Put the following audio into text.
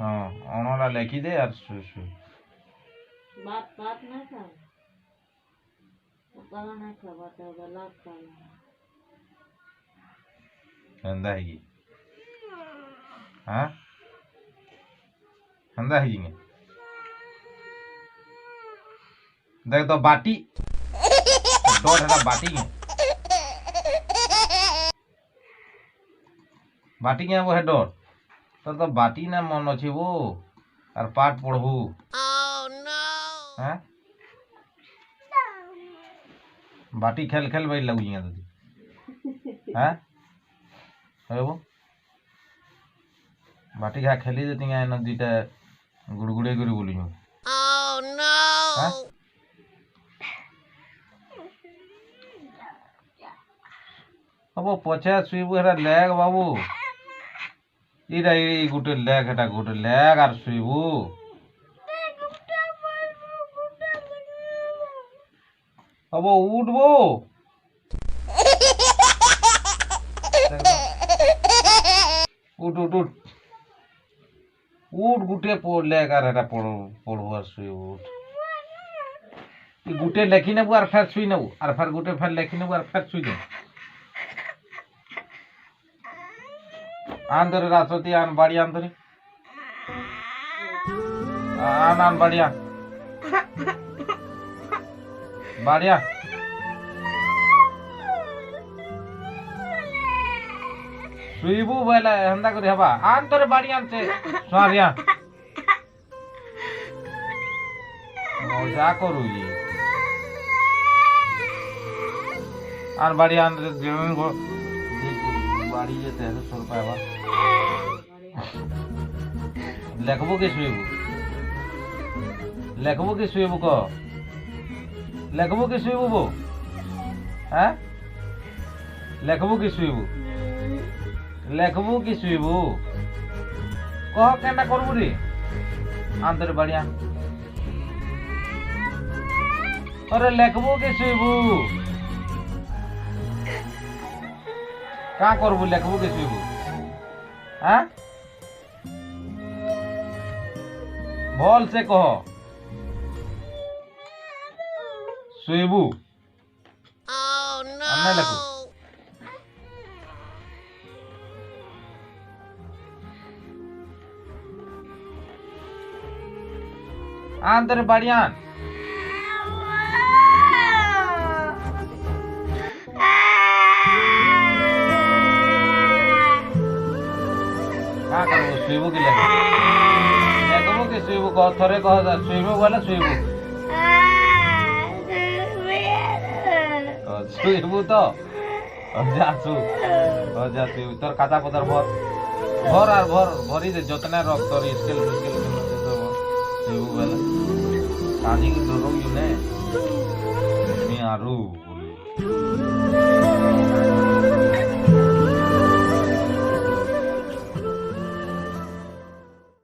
हाँ अणला लेखी दे यार बात बात नहीं कर पता नहीं कर बात है गलत कर हंदा है की हाँ हंदा है जी देख तो बाटी डोर है बाटी के बाटी के वो है डोर तो बाटी ना मन अच्छे वो और पाठ पढ़ू हाँ बाटी खेल खेल बैठ लगू हाँ है वो बाटी खा खेली देती हैं नदीटा गुड़गुड़े गुड़ी बोली हूँ अब पछे शुबू है लैग बाबू इरा गोटे लैग है गोटे लैग और शुबू अब उठबो उठ उठ उठ उठ गुटे लैग और पढ़ो शुबू उठ गुटे लेखी नेबू और फिर शुई नेबू और फिर गुटे फिर लेखी नेबू और फिर शुई दे आन धरे रासती आन बाड़ी आन धरे आन आन बढ़िया बढ़िया शुईबू बोले हंदा कर हबा आन तोरे बाड़ी आन से स्वारिया मजा करू ये आन बाड़ी आन जमीन को बाड़ी ये 1300 रुपया बा लेखबो के शुईबू को लेखबो के शुईबू वो हैं लेखबो के शुईबू कह केना करबू रे आंतर बढ़िया अरे लेखबो के शुईबू का करबू लेखबो के शुईबू हैं बोल से कह शुईबू अन्ना लेखू आंतर बढ़िया क्या करो शुईबू के लेखबो के शुईबू कह थरे कह शुईबू बोले शुईबू शुईबू तो जा शुईबू तोर खाता पतर भर और भरी दे जतने रख तोर स्केल शुईबू बोले काजी की डरो यू ने मी आरू बोली